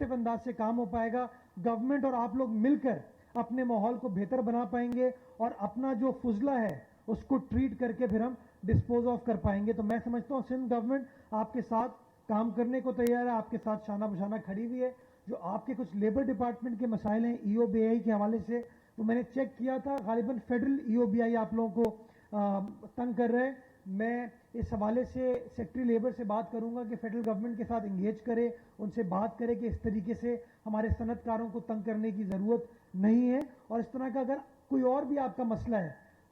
مختلف انداز سے کام ہو پائے گا. گورنمنٹ اور آپ لوگ مل کر اپنے ماحول کو بہتر بنا پائیں گے اور اپنا جو فضلہ ہے اس کو ٹریٹ کر کے پھر ہم ڈسپوز آف کر پائیں گے. تو میں سمجھتا ہوں سندھ گورنمنٹ آپ کے ساتھ کام کرنے کو تیار ہے, آپ کے ساتھ شانہ بشانہ کھڑی ہوئی ہے. جو آپ کے کچھ لیبر ڈپارٹمنٹ کے مسائل ہیں ای او بی آئی کے حوالے سے, وہ میں نے چیک کیا تھا, غالباً فیڈرل ای او بی آئی آپ لوگوں کو تنگ کر رہے ہیں. میں اس حوالے سے سیکٹری لیبر سے بات کروں گا کہ فیڈرل گورنمنٹ کے ساتھ انگیج کرے, ان سے بات کرے کہ اس طریقے سے ہمارے صنعت کاروں کو تنگ کرنے کی ضرورت نہیں ہے. اور اس طرح کا اگر کوئی اور بھی آپ کا مسئلہ ہے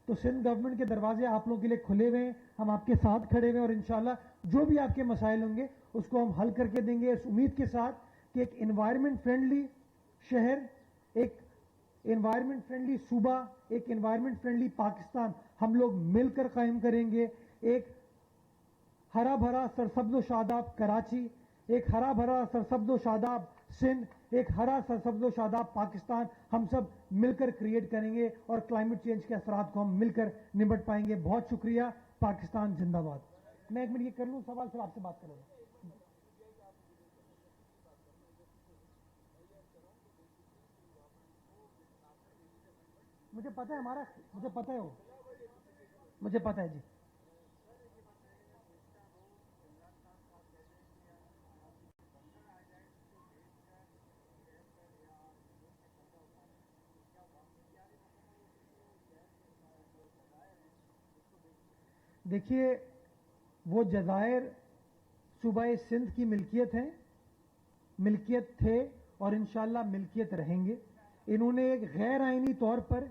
تو سندھ گورنمنٹ کے دروازے آپ لوگوں کے لیے کھلے ہوئے ہیں, ہم آپ کے ساتھ کھڑے ہوئے ہیں اور انشاءاللہ جو بھی آپ کے مسائل ہوں گے اس کو ہم حل کر کے دیں گے, اس امید کے ساتھ کہ ایک انوائرمنٹ فرینڈلی شہر, ایک انوائرمنٹ فرینڈلی صوبہ, ایک انوائرمنٹ فرینڈلی پاکستان ہم لوگ مل کر قائم کریں گے. ایک ہرا بھرا سرسبز و شاداب کراچی, ایک ہرا بھرا سرسبز و شاداب سندھ, ایک ہرا سرسبز و شاداب پاکستان ہم سب مل کر کریٹ کریں گے اور کلائمیٹ چینج کے اثرات کو ہم مل کر نمٹ پائیں گے. بہت شکریہ. پاکستان زندہ باد. میں ایک منٹ یہ کر لوں سوال, پھر آپ سے بات کروں گا. مجھے پتہ ہے ہمارا, مجھے پتہ ہے, وہ مجھے پتہ ہے جی. دیکھیے وہ جزائر صوبہ سندھ کی ملکیت ہیں, ملکیت تھے اور انشاءاللہ ملکیت رہیں گے. انہوں نے ایک غیر آئینی طور پر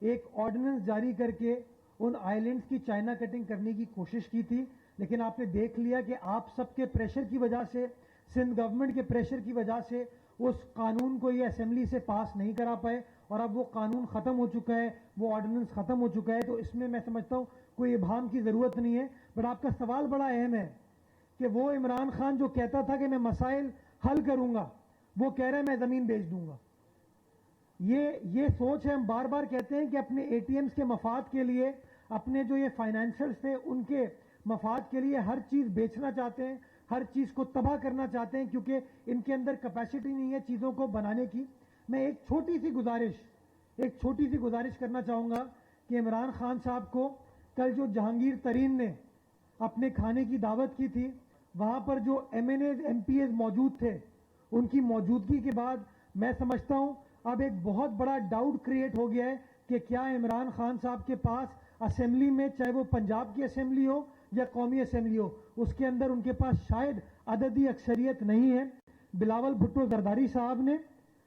ایک آرڈیننس جاری کر کے ان آئیلینڈز کی چائنا کٹنگ کرنے کی کوشش کی تھی, لیکن آپ نے دیکھ لیا کہ آپ سب کے پریشر کی وجہ سے, سندھ گورنمنٹ کے پریشر کی وجہ سے اس قانون کو یہ اسمبلی سے پاس نہیں کرا پائے اور اب وہ قانون ختم ہو چکا ہے, وہ آرڈیننس ختم ہو چکا ہے. تو اس میں سمجھتا ہوں کوئی ابہام کی ضرورت نہیں ہے. بٹ آپ کا سوال بڑا اہم ہے کہ وہ عمران خان جو کہتا تھا کہ میں مسائل حل کروں گا, وہ کہہ رہا ہے میں زمین بیچ دوں گا. یہ سوچ ہے. ہم بار بار کہتے ہیں کہ اپنے اے ٹی ایمز کے مفاد کے لیے, اپنے جو یہ فائنینشلز تھے ان کے مفاد کے لیے ہر چیز بیچنا چاہتے ہیں, ہر چیز کو تباہ کرنا چاہتے ہیں کیونکہ ان کے اندر کیپیسٹی نہیں ہے چیزوں کو بنانے کی. میں ایک چھوٹی سی گزارش کرنا چاہوں گا کہ عمران خان صاحب کو کل جو جہانگیر ترین نے اپنے کھانے کی دعوت کی تھی, وہاں پر جو MNAs MPAs موجود تھے, ان کی موجودگی کے بعد میں سمجھتا ہوں اب ایک بہت بڑا ڈاؤٹ کریٹ ہو گیا ہے کہ کیا عمران خان صاحب کے پاس اسمبلی میں, چاہے وہ پنجاب کی اسمبلی ہو یا قومی اسمبلی ہو, اس کے اندر ان کے پاس شاید عددی اکثریت نہیں ہے. بلاول بھٹو زرداری صاحب نے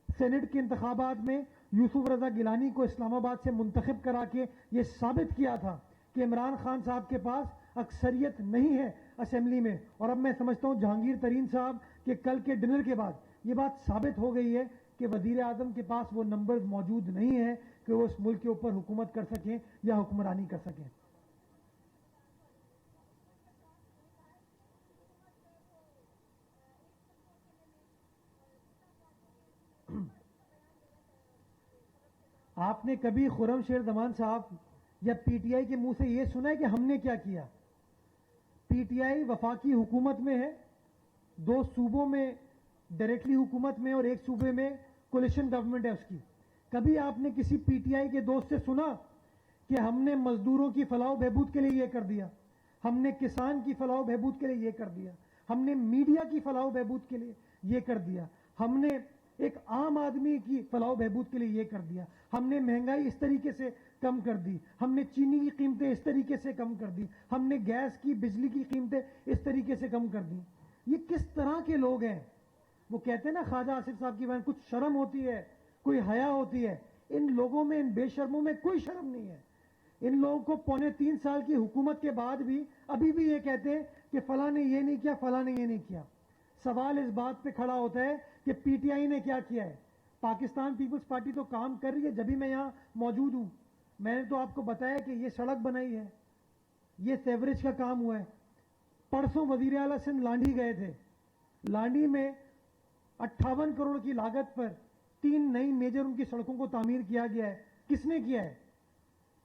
سینٹ کے انتخابات میں یوسف رضا گیلانی کو اسلام آباد سے منتخب کرا کے یہ ثابت کیا تھا کہ عمران خان صاحب کے پاس اکثریت نہیں ہے اسمبلی میں. اور اب میں سمجھتا ہوں جہانگیر ترین صاحب کے کل کے ڈنر کے بعد یہ بات ثابت ہو گئی ہے کہ وزیر اعظم کے پاس وہ نمبرز موجود نہیں ہیں کہ وہ اس ملک کے اوپر حکومت کر سکیں یا حکمرانی کر سکیں. آپ نے کبھی خرم شیر زمان صاحب یا پی ٹی آئی کے منہ سے یہ سنا ہے کہ ہم نے کیا کیا؟ پی ٹی آئی وفاقی حکومت میں ہے, 2 صوبوں میں ڈائریکٹلی حکومت میں اور ایک صوبے میں کولیشن گورنمنٹ ہے اس کی. کبھی آپ نے کسی پی ٹی آئی کے دوست سے سنا کہ ہم نے مزدوروں کی فلاح و بہبود کے لیے یہ کر دیا, ہم نے کسان کی فلاح و بہبود کے لیے یہ کر دیا, ہم نے میڈیا کی فلاح و بہبود کے لیے یہ کر دیا, ہم نے ایک عام آدمی کی فلاح و بہبود کے لیے یہ کر دیا, ہم نے مہنگائی اس طریقے سے کم کر دی, ہم نے چینی کی قیمتیں اس طریقے سے کم کر دی, ہم نے گیس کی, بجلی کی قیمتیں اس طریقے سے کم کر دی. یہ کس طرح کے لوگ ہیں؟ وہ کہتے ہیں نا خواجہ آصف صاحب کی بہن, کچھ شرم ہوتی ہے, کوئی حیا ہوتی ہے. ان لوگوں میں, ان بے شرموں میں کوئی شرم نہیں ہے. ان لوگوں کو 3.25 سال کی حکومت کے بعد بھی ابھی بھی یہ کہتے ہیں کہ فلاں نے یہ نہیں کیا, فلاں نے یہ نہیں کیا. سوال اس بات پہ کھڑا ہوتا ہے کہ پی ٹی آئی نے کیا کیا ہے. پاکستان پیپلز پارٹی تو کام کر رہی ہے, جبھی میں یہاں موجود ہوں میں نے تو آپ کو بتایا کہ یہ سڑک بنائی ہے, یہ سیوریج کا کام ہوا ہے. پرسوں وزیر اعلیٰ سندھ لانڈھی گئے تھے, لانڈھی میں 58 کروڑ کی لاگت پر 3 نئی میجر ان کی سڑکوں کو تعمیر کیا گیا ہے. کس نے کیا ہے؟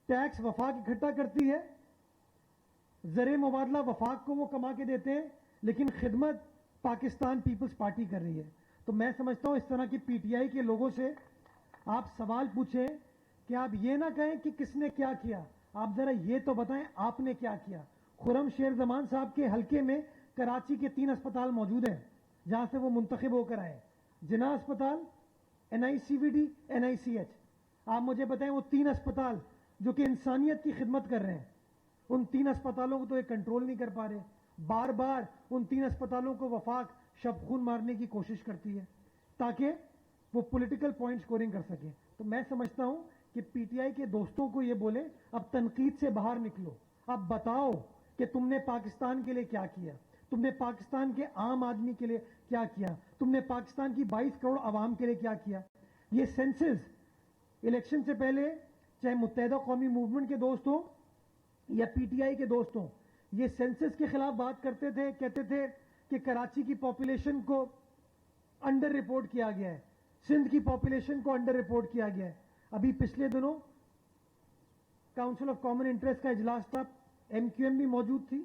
ٹیکس وفاق اکٹھا کرتی ہے, زر مبادلہ وفاق کو وہ کما کے دیتے ہیں, لیکن خدمت پاکستان پیپلز پارٹی کر رہی ہے. تو میں سمجھتا ہوں اس طرح کی پی ٹی آئی کے لوگوں سے آپ سوال پوچھیں کہ آپ یہ نہ کہیں کہ کس نے کیا کیا, آپ ذرا یہ تو بتائیں آپ نے کیا کیا. خرم شیر زمان صاحب کے حلقے میں کراچی کے 3 اسپتال موجود ہیں جہاں سے وہ منتخب ہو کر آئے. جناح اسپتال, NICVD, NICH. آپ مجھے بتائیں وہ 3 اسپتال جو کہ انسانیت کی خدمت کر رہے ہیں, ان 3 اسپتالوں کو تو یہ کنٹرول نہیں کر پا رہے. بار بار ان 3 اسپتالوں کو وفاق شب خون مارنے کی کوشش کرتی ہے تاکہ وہ پولیٹیکل پوائنٹ سکورنگ کر سکیں. تو میں سمجھتا ہوں کہ پی ٹی آئی کے دوستوں کو یہ بولیں اب تنقید سے باہر نکلو, اب بتاؤ کہ تم نے پاکستان کے لیے کیا کیا, تم نے پاکستان کے عام آدمی کے لیے کیا کیا, تم نے پاکستان کی 22 کروڑ عوام کے لیے کیا کیا. یہ سینسز الیکشن سے پہلے چاہے متحدہ قومی موومنٹ کے دوست ہوں یا پی ٹی آئی کے دوست ہوں, یہ سینسس کے خلاف بات کرتے تھے, کہتے تھے کہ کراچی کی پاپولیشن کو انڈر رپورٹ کیا گیا ہے, سندھ کی پاپولیشن کو انڈر رپورٹ کیا گیا ہے. ابھی پچھلے دنوں کاؤنسل آف کامن انٹرسٹ کا اجلاس تھا, MQM بھی موجود تھی,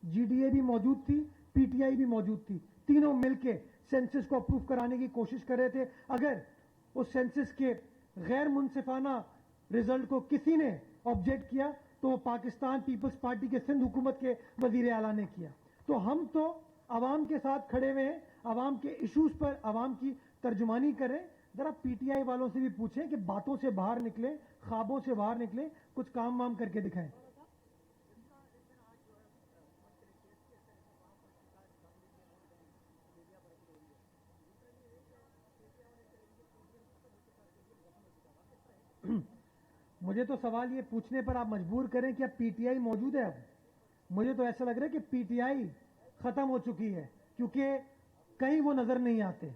GDA بھی موجود تھی, PTI بھی موجود تھی, تینوں مل کے سینسس کو اپروو کرانے کی کوشش کر رہے تھے. اگر اس سینسس کے غیر منصفانہ رزلٹ کو کسی نے آبجیکٹ کیا تو وہ پاکستان پیپلز پارٹی کے سندھ حکومت کے وزیر اعلیٰ نے کیا. تو ہم تو عوام کے ساتھ کھڑے ہوئے ہیں, عوام کے ایشوز پر عوام کی ترجمانی کریں. ذرا پی ٹی آئی والوں سے بھی پوچھیں کہ باتوں سے باہر نکلیں, خوابوں سے باہر نکلیں, کچھ کام وام کر کے دکھائیں. مجھے تو سوال یہ پوچھنے پر آپ مجبور کریں کہ اب پی ٹی آئی موجود ہے. اب مجھے تو ایسا لگ رہا ہے کہ پی ٹی آئی ختم ہو چکی ہے, کیونکہ کہیں وہ نظر نہیں آتے,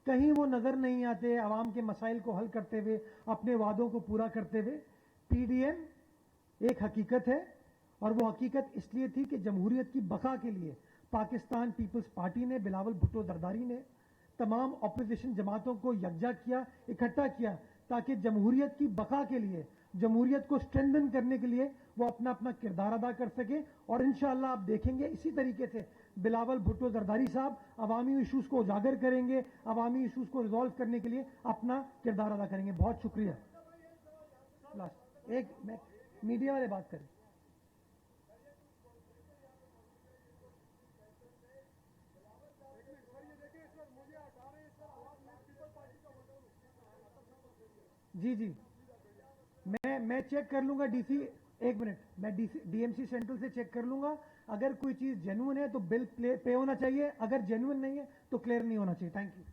کہیں وہ نظر نہیں آتے عوام کے مسائل کو حل کرتے ہوئے, اپنے وعدوں کو پورا کرتے ہوئے. پی ڈی ایم ایک حقیقت ہے, اور وہ حقیقت اس لیے تھی کہ جمہوریت کی بقا کے لیے پاکستان پیپلز پارٹی نے, بلاول بھٹو زرداری نے تمام اپوزیشن جماعتوں کو یکجا کیا, اکٹھا کیا, تاکہ جمہوریت کی بقا کے لیے, جمہوریت کو اسٹرینتھن کرنے کے لیے وہ اپنا اپنا کردار ادا کر سکے. اور انشاءاللہ آپ دیکھیں گے اسی طریقے سے بلاول بھٹو زرداری صاحب عوامی ایشوز کو اجاگر کریں گے, عوامی ایشوز کو ریزالو کرنے کے لیے اپنا کردار ادا کریں گے. بہت شکریہ. ایک میڈیا والے بات کریں. جی جی, میں چیک کر لوں گا ڈی سی, ایک منٹ, میں ڈی ایم سی سینٹرل سے چیک کر لوں گا. اگر کوئی چیز جینوئن ہے تو بل پے ہونا چاہیے, اگر جینوئن نہیں ہے تو کلیئر نہیں ہونا چاہیے. Thank you.